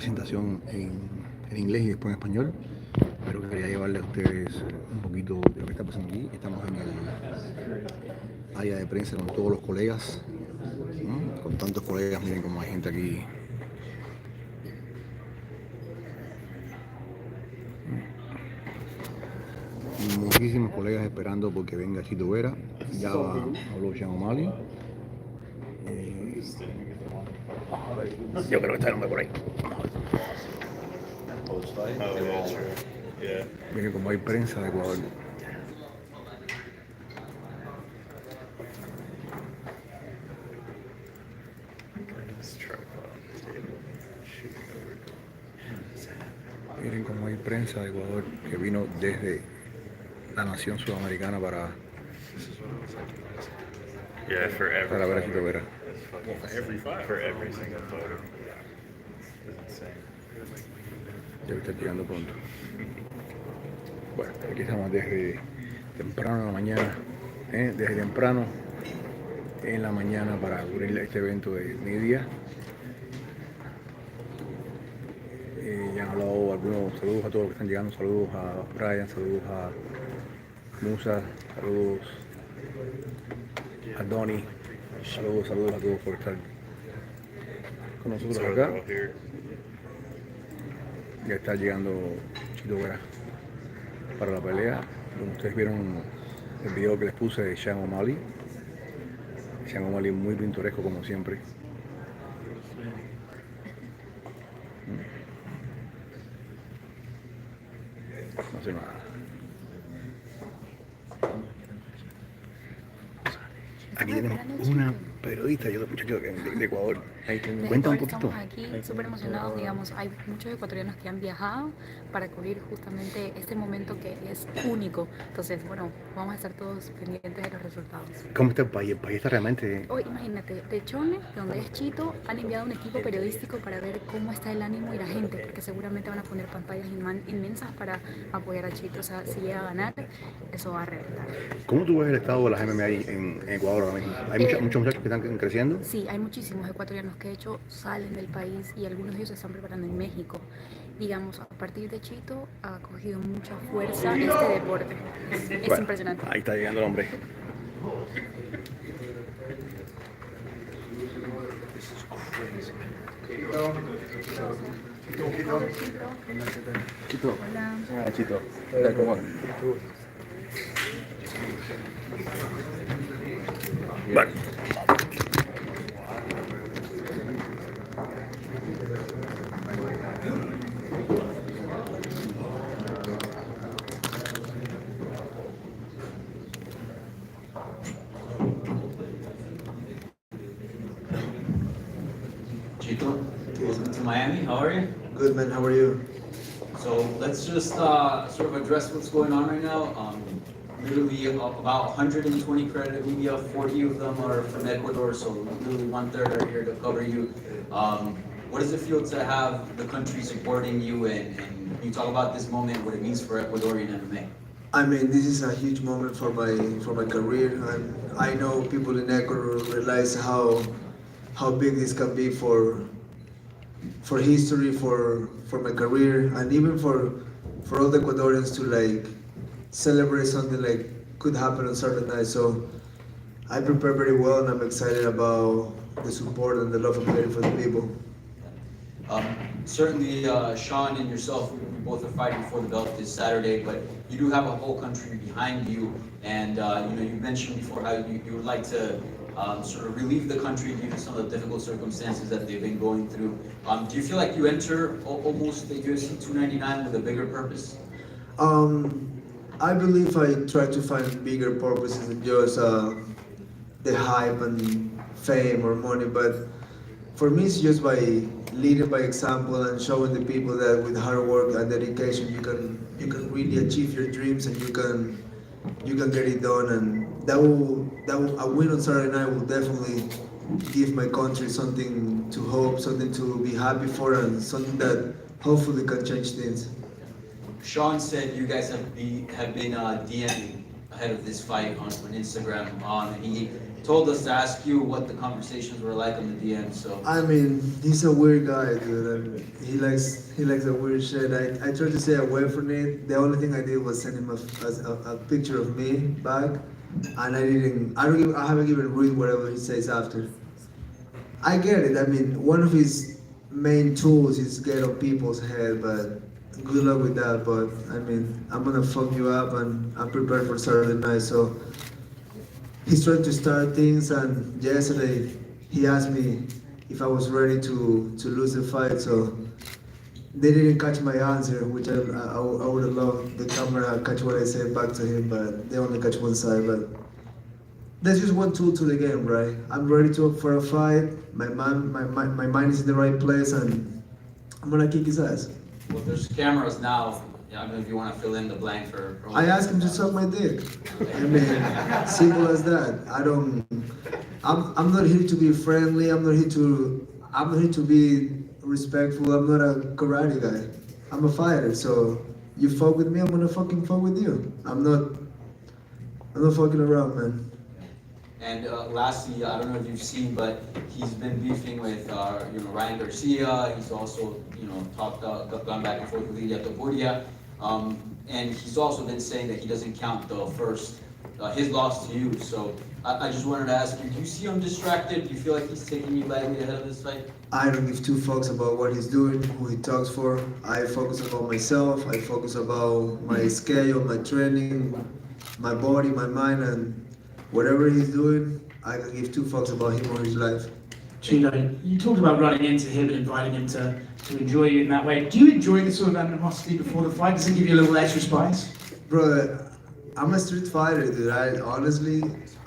presentación en inglés y después en español, pero quería llevarle a ustedes un poquito de lo que está pasando aquí. Estamos en el área de prensa con todos los colegas, ¿no? Con tantos colegas, miren cómo hay gente aquí. Muchísimos colegas esperando porque venga CHITO VERA. Ya habló Aljamain. Yo creo que está el hombre por ahí. Miren como hay prensa de Ecuador. Miren como hay prensa de Ecuador que vino desde la nación sudamericana para ver a CHITO VERA. For every single photo. Debe estar llegando pronto. Bueno, aquí estamos desde temprano en la mañana, desde temprano en la mañana para cubrir este evento de media. Ya han hablado algunos saludos a todos los que están llegando, saludos a Brian, saludos a Musa, saludos a Donnie, saludos a todos por estar con nosotros acá. Ya está llegando CHITO VERA para la pelea. Como ustedes vieron el video que les puse de Sean O'Malley. Sean O'Malley muy pintoresco como siempre. No sé nada. Aquí tenemos una periodista y otro muchacho de Ecuador. Cuenta un poquito. Estamos aquí súper emocionados, digamos, hay muchos ecuatorianos que han viajado para cubrir justamente este momento que es único. Entonces, bueno, vamos a estar todos pendientes de los resultados. ¿Cómo está el país? El país está realmente... Hoy, imagínate, de Chone, donde es Chito, han enviado un equipo periodístico para ver cómo está el ánimo y la gente, porque seguramente van a poner pantallas inmensas para apoyar a Chito. O sea, si llega a ganar, eso va a reventar. ¿Cómo tú ves el estado de las MMA ahí en Ecuador ahora mismo? ¿Hay muchos muchachos que están creciendo? Sí, hay muchísimos ecuatorianos que de hecho salen del país y algunos de ellos se están preparando en México. Digamos, a partir de Chito ha cogido mucha fuerza este deporte. Es Bueno, impresionante. Ahí está llegando el hombre. Chito. Hola. Chito. ¿Cómo? Bueno. Chito, welcome to Miami. How are you? Good, man. How are you? So let's just sort of address what's going on right now. Literally about 120 credited media, 40 of them are from Ecuador, so literally 1/3 are here to cover you. What does it feel to have the country supporting you, and you talk about this moment, what it means for Ecuadorian MMA? I mean, this is a huge moment for my career, and I know people in Ecuador realize how big this can be for history, for my career, and even for all the Ecuadorians to like celebrate something like could happen on Saturday night. So I prepare very well, and I'm excited about the support and the love I'm getting from the people. Certainly, Sean and yourself, you both are fighting for the belt this Saturday, but you do have a whole country behind you, and you mentioned before how you would like to sort of relieve the country due to some of the difficult circumstances that they've been going through. Do you feel like you enter almost the UFC 299 with a bigger purpose? I believe I try to find bigger purposes than just the hype and fame or money, but for me it's just by leading by example and showing the people that with hard work and dedication you can really achieve your dreams, and you can get it done, and that will a win on Saturday night will definitely give my country something to hope, something to be happy for, and something that hopefully can change things. Sean said you guys have been DMing ahead of this fight on Instagram. told us to ask you what the conversations were like on the DM. So I mean, he's a weird guy, dude. I mean, he likes the weird shit. I tried to stay away from it. The only thing I did was send him a picture of me back, and I haven't even read whatever he says after. I get it. I mean, one of his main tools is get on people's head, but good luck with that. But I mean, I'm gonna fuck you up, and I'm prepared for Saturday night. So he's trying to start things, and yesterday he asked me if I was ready to lose the fight. So they didn't catch my answer, which I would have loved the camera catch what I said back to him, but they only catch one side. But that's just one tool to the game, right? I'm ready for a fight. My mind is in the right place, and I'm gonna kick his ass. well, there's cameras now. Yeah, I don't know if you want to fill in the blank for. I asked him to suck my dick. I mean, simple as that. I'm not here to be friendly. I'm not here to be respectful. I'm not a karate guy. I'm a fighter. So you fuck with me, I'm gonna fucking fuck with you. I'm not fucking around, man. And lastly, I don't know if you've seen, but he's been beefing with Ryan Garcia. He's also gone back and forth with Poirier. And he's also been saying that he doesn't count his loss to you. So I just wanted to ask you, do you see him distracted? Do you feel like he's taking you lightly ahead of this fight? I don't give two fucks about what he's doing, who he talks for. I focus about myself. I focus about my schedule, my training, my body, my mind, and whatever he's doing, I can give two fucks about him or his life. Chito, you talked about running into him and inviting him to enjoy you in that way. Do you enjoy the sort of animosity before the fight? Does it give you a little extra spice? Bro, I'm a street fighter, dude. I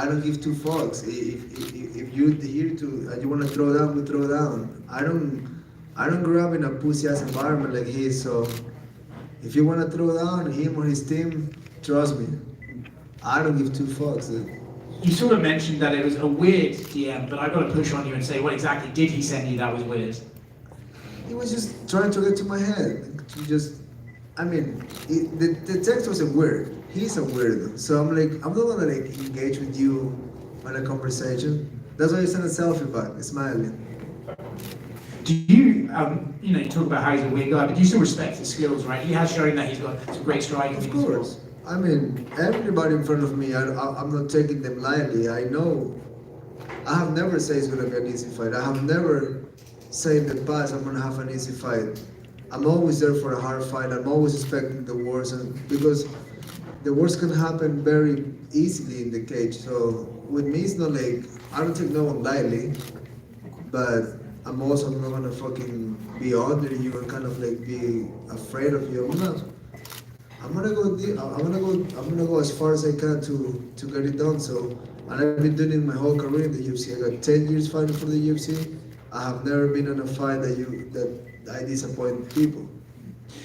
don't give two fucks. If you're here to you want to throw down, we throw down. I don't grow up in a pussy ass environment like his. So if you want to throw down him or his team, trust me, I don't give two fucks, dude. You sort of mentioned that it was a weird DM, but I've got to push on you and say, what exactly did he send you that was weird? He was just trying to get to my head. The text wasn't weird. He's a weirdo. So I'm not gonna engage with you on a conversation. That's why you send a selfie back, smiling. Do you, you talk about how he's a weird guy, but do you still respect his skills, right? He has shown that he's got some great striking. Of course. I mean, everybody in front of me, I'm not taking them lightly. I know. I have never said it's gonna be an easy fight. I have never said in the past I'm gonna have an easy fight. I'm always there for a hard fight. I'm always expecting the worst, and because the worst can happen very easily in the cage. So with me, it's not like I don't take no one lightly, but I'm also not gonna fucking be under you and kind of like be afraid of you. I'm gonna go as far as I can to get it done. So, and I've been doing it my whole career in the UFC. I got 10 years fighting for the UFC. I have never been in a fight that I disappoint people.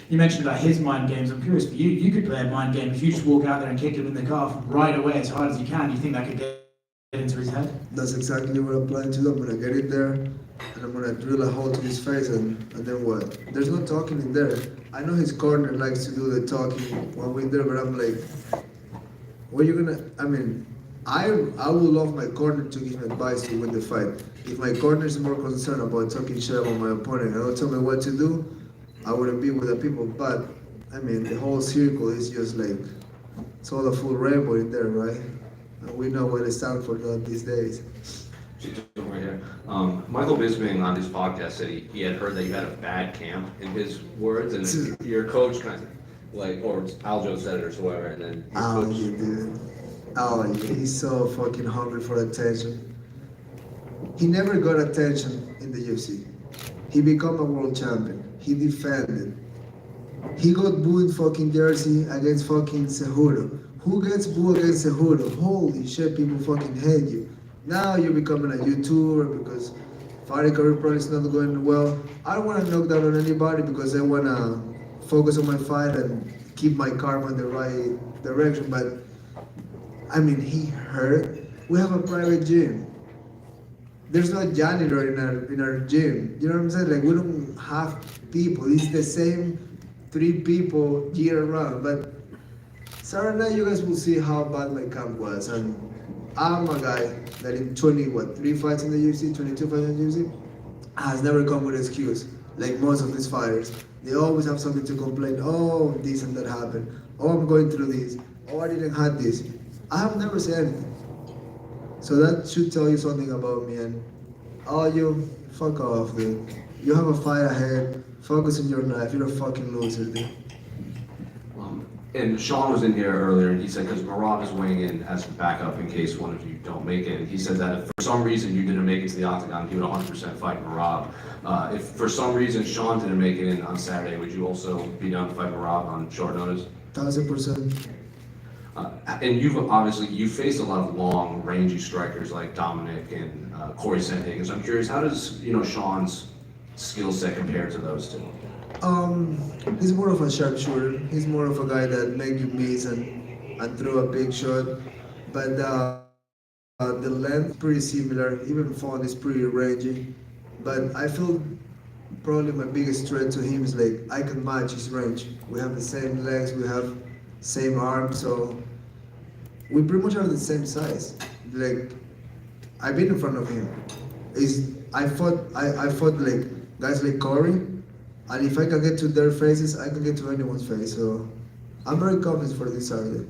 You mentioned about his mind games. I'm curious for you. You could play a mind game if you just walk out there and kick him in the calf right away as hard as you can. Do you think that could get into his head? That's exactly what I'm planning to do. I'm gonna get it there, and I'm gonna drill a hole to his face, and then what? There's no talking in there. I know his corner likes to do the talking when we're there, but I'm like, what are you gonna? I mean, I would love my corner to give me advice to win the fight. If my corner is more concerned about talking shit about my opponent and don't tell me what to do, I wouldn't be with the people. But I mean, the whole circle is just like, it's all a full rainbow in there, right? And we know what it stands for these days. Over here. Michael Bisping on his podcast said he had heard that you had a bad camp in his words, and your coach kind of or Aljo said it or whatever, and then your coach. Dude. Oh, yeah, he's so fucking hungry for attention. He never got attention in the UFC. He became a world champion. He defended. He got booed in fucking Jersey against fucking Cejudo. Who gets booed against Cejudo? Holy shit, people fucking hate you. Now you're becoming a YouTuber because fighting career probably is not going well. I don't want to knock down on anybody because I want to focus on my fight and keep my karma in the right direction. But I mean, he hurt. We have a private gym. There's no janitor in our gym. You know what I'm saying? Like, we don't have people. It's the same 3 people year round. But Saturday night, you guys will see how bad my camp was. And I'm a guy that in 3 fights in the UFC, 22 fights in the UFC, has never come with an excuse. Like most of these fighters, they always have something to complain. Oh, this and that happened. Oh, I'm going through this. Oh, I didn't have this. I have never said anything. So that should tell you something about me. And oh, you fuck off, dude. You have a fight ahead. Focus on your life. You're a fucking loser, dude. And Sean was in here earlier, and he said, because Marab is weighing in as a backup in case one of you don't make it. And he said that if for some reason you didn't make it to the octagon, he would 100% fight Marab. If for some reason Sean didn't make it in on Saturday, would you also be down to fight Marab on short notice? 1000%. And you faced a lot of long, rangy strikers like Dominic and Corey Sandhagen. So I'm curious, how does Sean's skill set compare to those two? He's more of a sharpshooter. He's more of a guy that make you miss and throw a big shot. But the length pretty similar. Even Font is pretty rangy. But I feel probably my biggest threat to him is like I can match his range. We have the same legs. We have same arms. So we pretty much are the same size. Like I've been in front of him. I fought like guys like Corey. And if I can get to their faces, I can get to anyone's face. So I'm very confident for this Saturday.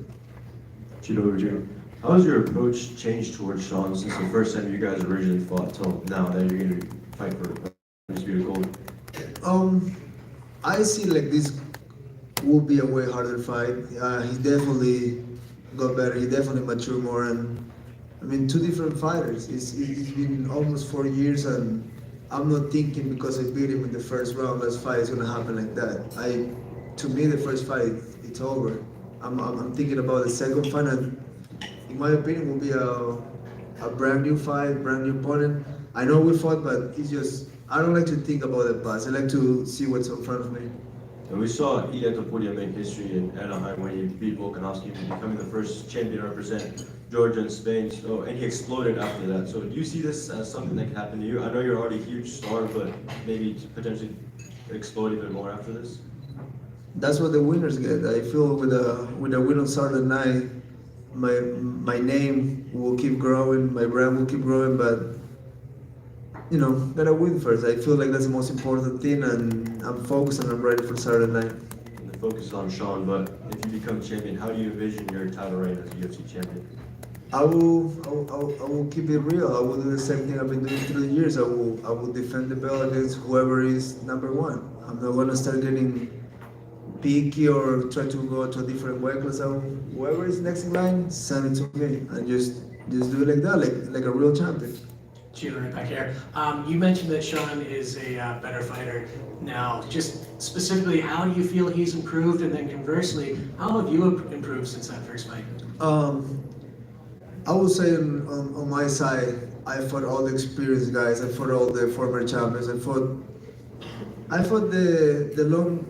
Chito Vera, how has your approach changed towards Sean since the first time you guys originally fought till now that you're going to fight for undisputed gold? I see like this will be a way harder fight. He definitely got better. He definitely matured more. And I mean, two different fighters. It's been almost 4 years, and I'm not thinking because I beat him in the first round, last fight is gonna happen like that. To me, the first fight, it's over. I'm thinking about the second fight, and in my opinion, will be a brand new fight, brand new opponent. I know we fought, but it's just I don't like to think about the past. I like to see what's in front of me. And we saw Poirier make history in Anaheim when he beat Volkanovski, becoming the first champion to represent Georgia and Spain. So, and he exploded after that. So do you see this as something that can happen to you? I know you're already a huge star, but maybe to potentially explode even more after this? That's what the winners get. I feel with a win on Saturday night, my name will keep growing, my brand will keep growing, but gotta win first. I feel like that's the most important thing, and I'm focused and I'm ready for Saturday night. And the focus is on Sean, but if you become champion, how do you envision your title reign as a UFC champion? I will keep it real. I will do the same thing I've been doing through the years. I will defend the belt against whoever is number one. I'm not gonna start getting picky or try to go to a different way class. Whoever is next in line, send it to me and just do it like that, like a real champion. Chito, right back here. You mentioned that Sean is a better fighter now. Just specifically, how do you feel he's improved? And then conversely, how have you improved since that first fight? I would say on my side, I fought all the experienced guys. I fought all the former champions. I fought the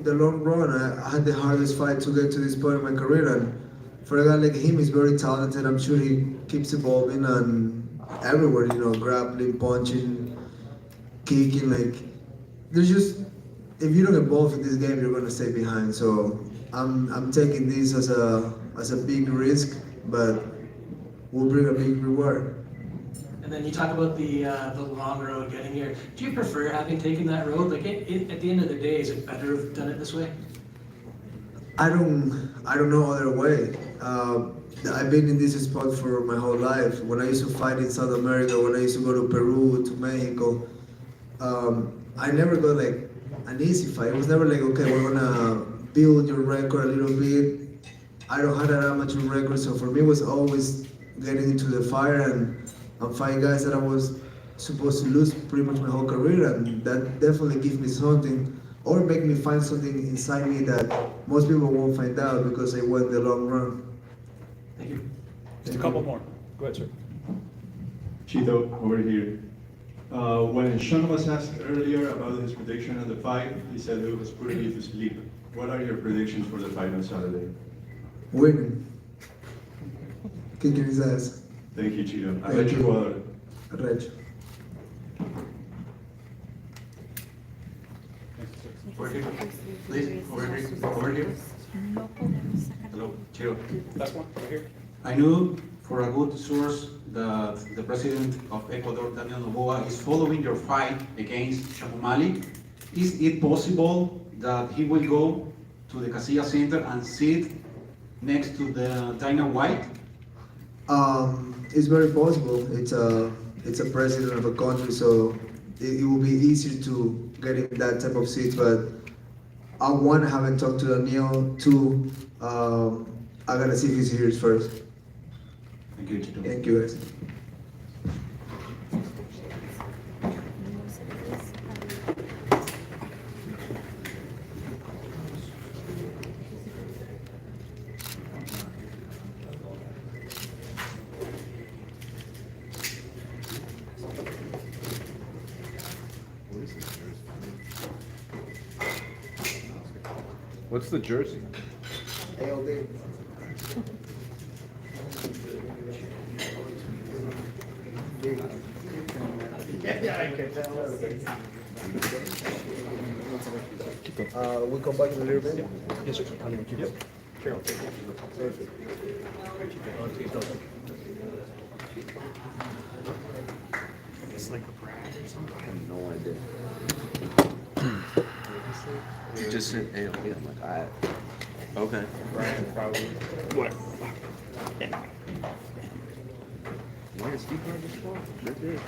long run. I had the hardest fight to get to this point in my career, and for a guy like him, he's very talented. I'm sure he keeps evolving and everywhere, grappling, punching, kicking. Like, there's just if you don't evolve in this game, you're gonna stay behind. So I'm taking this as a big risk, but will bring a big reward. And then you talk about the long road getting here. Do you prefer having taken that road? Like, at the end of the day, is it better to have done it this way? I don't know other way. I've been in this spot for my whole life. When I used to fight in South America, when I used to go to Peru, to Mexico, I never got like an easy fight. It was never like, okay, we're gonna build your record a little bit. I don't have an amateur record, so for me it was always getting into the fire and fighting guys that I was supposed to lose pretty much my whole career, and that definitely gives me something, or make me find something inside me that most people won't find out because I went the long run. Thank you. Just a couple more. Go ahead, sir. Chito, over here. When Sean was asked earlier about his prediction of the fight, he said it was putting you to sleep. What are your predictions for the fight on Saturday? Winning. Kicking his ass. Thank you, Chito. Thank Red you. jugador. Reg. Over here, please. Over here. Hello, Chito. Last one, right here. I knew For a good source, the president of Ecuador, Daniel Noboa, is following your fight against Shakumali. Is it possible that he will go to the Kaseya Center and sit next to the Dana White? It's very possible. It's a president of a country, so it will be easier to get in that type of seat. But I haven't talked to Daniel. Two, I gotta see if he's here first. Thank you, Chito. Thank you, guys. What's the jersey? ALD. We'll come back in a little bit. Yes, sir. Yep. Sure. Perfect. It's like a brand or something. I have no idea. You just said ALB. I'm like, I. Okay. Probably. What? Where is Steve Harvey's from? Right there.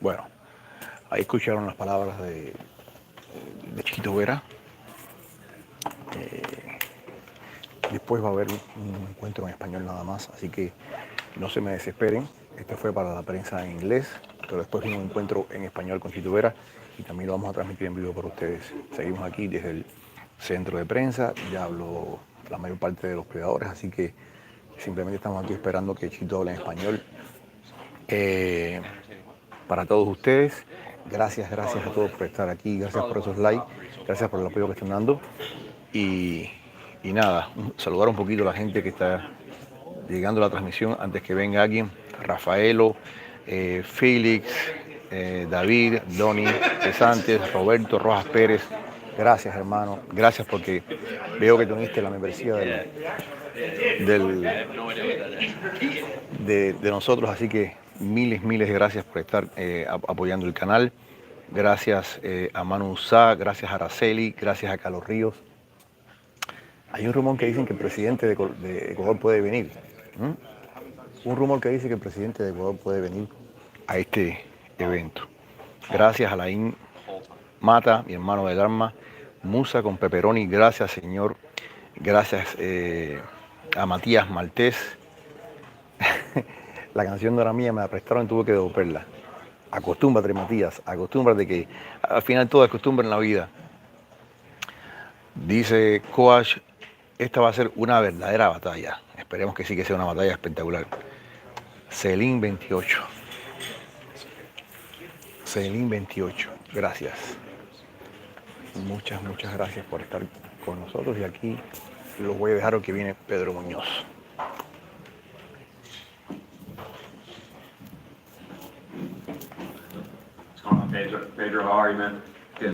Bueno, ahí escucharon las palabras de CHITO VERA. Después va a haber un encuentro en español nada más, así que no se me desesperen. Este fue para la prensa en inglés, pero después viene un encuentro en español con CHITO VERA y también lo vamos a transmitir en vivo para ustedes. Seguimos aquí desde el centro de prensa, ya habló la mayor parte de los peleadores, así que simplemente estamos aquí esperando que Chito hable en español. Para todos ustedes, gracias a todos por estar aquí, gracias por esos likes, gracias por el apoyo que están dando y nada, saludar un poquito a la gente que está llegando a la transmisión antes que venga alguien. Rafaelo, Félix, David, Donny, Pesantes, Roberto, Rojas Pérez, gracias hermano, gracias porque veo que te uniste a la membresía de nosotros, así que miles de gracias por estar apoyando el canal. Gracias a Manu Sá, gracias a Araceli, gracias a Carlos Ríos. Hay un rumor que dicen que el presidente de Ecuador puede venir. Un rumor que dice que el presidente de Ecuador puede venir a este evento. Gracias a Laín Mata, mi hermano del alma. Musa con pepperoni, gracias señor. Gracias a Matías Maltés. La canción no era mía, me la prestaron y tuve que devolverla. Acostúmbrate, Matías, acostúmbrate que al final todo es costumbre en la vida. Dice Coach, esta va a ser una verdadera batalla. Esperemos que sí que sea una batalla espectacular. Celín 28. Celín 28, gracias. Muchas gracias por estar con nosotros y aquí los voy a dejar que viene Pedro Muñoz. What's going on, Pedro? Pedro, how are you, man?